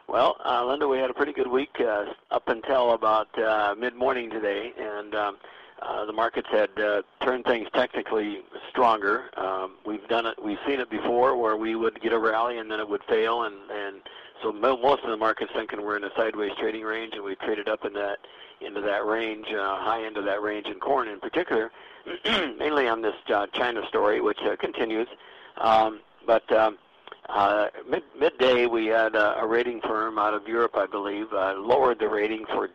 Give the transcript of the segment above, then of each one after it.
Well, Linda, we had a pretty good week up until about mid-morning today, and the markets had turned things technically stronger. We've seen it before where we would get a rally and then it would fail, and so most of the market's thinking we're in a sideways trading range, and we traded up into that range, high end of that range in corn in particular, mainly on this China story, which continues. Midday, we had a rating firm out of Europe, I believe, lowered the rating for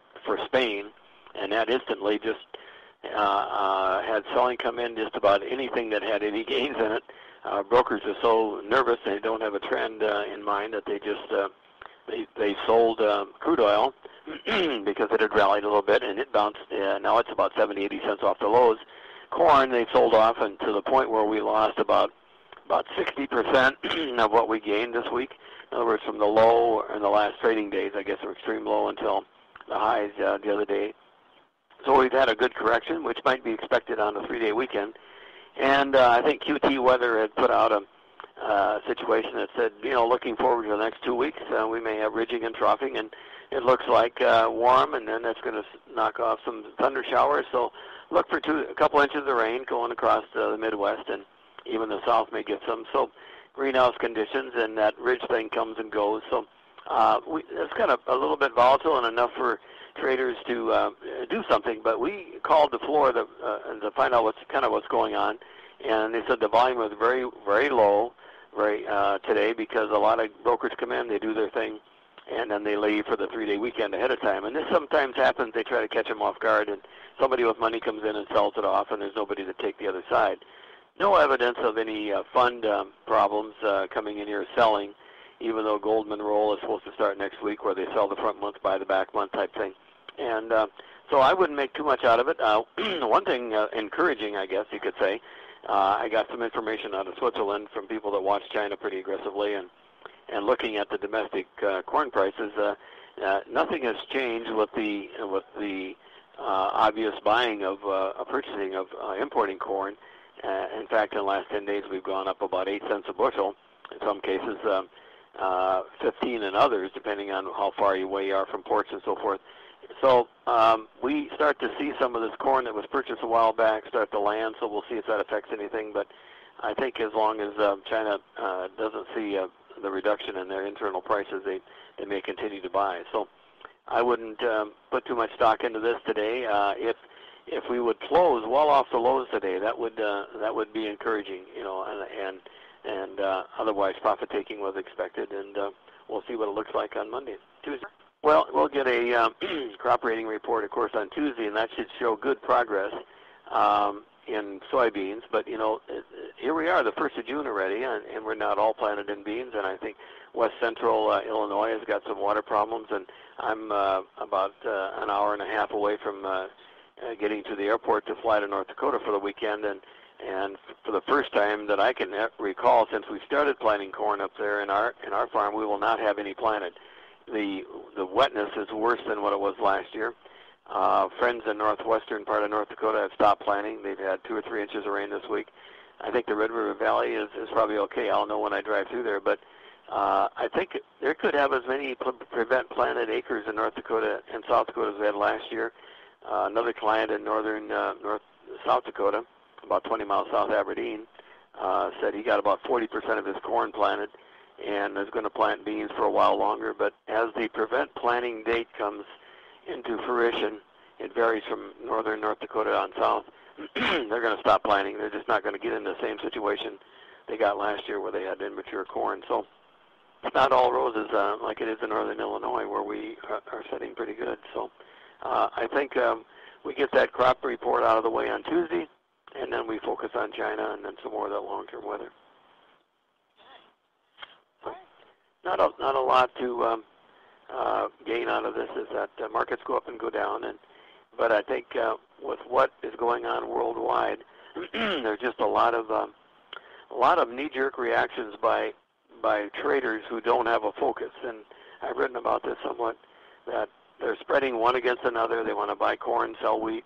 Spain, and that instantly just had selling come in just about anything that had any gains in it. Brokers are so nervous they don't have a trend in mind that they just they sold crude oil because it had rallied a little bit and it bounced. Now it's about 70, 80 cents off the lows. Corn they sold off, and to the point where we lost about 60% of what we gained this week. In other words, from the low in the last trading days, I guess, or extreme low until the highs the other day. So we've had a good correction, which might be expected on a 3-day weekend. And I think QT Weather had put out a situation that said, looking forward to the next 2 weeks, we may have ridging and troughing, and it looks like warm, and then that's going to knock off some thunder showers. So look for a couple inches of rain going across the Midwest, and even the South may get some. So greenhouse conditions, and that ridge thing comes and goes. So it's kind of a little bit volatile and enough for traders to do something. But we called the floor to find out what's going on, and they said the volume was very, very low today because a lot of brokers come in, they do their thing, and then they leave for the 3-day weekend ahead of time. And this sometimes happens. They try to catch them off guard, and somebody with money comes in and sells it off, and there's nobody to take the other side. No evidence of any fund problems coming in here selling, even though Goldman roll is supposed to start next week, where they sell the front month, buy the back month type thing. And so I wouldn't make too much out of it. One thing encouraging, I guess you could say, I got some information out of Switzerland from people that watch China pretty aggressively, and looking at the domestic corn prices, nothing has changed with the obvious buying of purchasing of importing corn. In fact, in the last 10 days, we've gone up about 8 cents a bushel. In some cases, 15 in others, depending on how far away you are from ports and so forth. So we start to see some of this corn that was purchased a while back start to land, so we'll see if that affects anything. But I think as long as China doesn't see the reduction in their internal prices, they may continue to buy. So I wouldn't put too much stock into this today. If we would close well off the lows today, that would be encouraging, and otherwise profit taking was expected, and we'll see what it looks like on Monday, Tuesday. Well, we'll get a crop rating report, of course, on Tuesday, and that should show good progress in soybeans. But here we are, the 1st of June already, and we're not all planted in beans. And I think West Central Illinois has got some water problems, and I'm about an hour and a half away from getting to the airport to fly to North Dakota for the weekend, and for the first time that I can recall since we started planting corn up there in our farm, we will not have any planted. The wetness is worse than what it was last year. Friends in northwestern part of North Dakota have stopped planting. They've had 2 or 3 inches of rain this week. I think the Red River Valley is probably okay. I'll know when I drive through there, but I think there could have as many prevent planted acres in North Dakota and South Dakota as we had last year. Another client in South Dakota, about 20 miles south of Aberdeen, said he got about 40% of his corn planted and is going to plant beans for a while longer. But as the prevent planting date comes into fruition, it varies from northern North Dakota on south. They're going to stop planting. They're just not going to get in the same situation they got last year where they had immature corn. So it's not all roses like it is in northern Illinois, where we are setting pretty good. So I think we get that crop report out of the way on Tuesday, and then we focus on China and then some more of that long-term weather. Not a lot to gain out of this is that markets go up and go down, but I think with what is going on worldwide, there's just a lot of knee-jerk reactions by traders who don't have a focus. And I've written about this somewhat, that they're spreading one against another. They want to buy corn, sell wheat,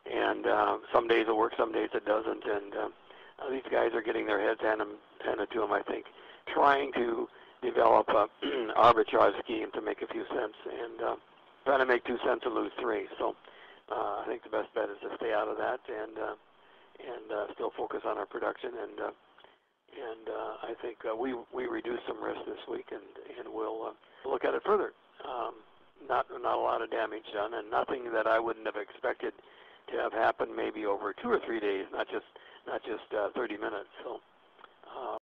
and some days it works, some days it doesn't. And these guys are getting their heads handed to them, I think, trying to develop an arbitrage scheme to make a few cents, and trying to make 2 cents and lose 3. So I think the best bet is to stay out of that and still focus on our production. And I think we reduced some risk this week, and we'll look at it further. Not a lot of damage done, and nothing that I wouldn't have expected to have happened maybe over 2 or 3 days, not just 30 minutes. So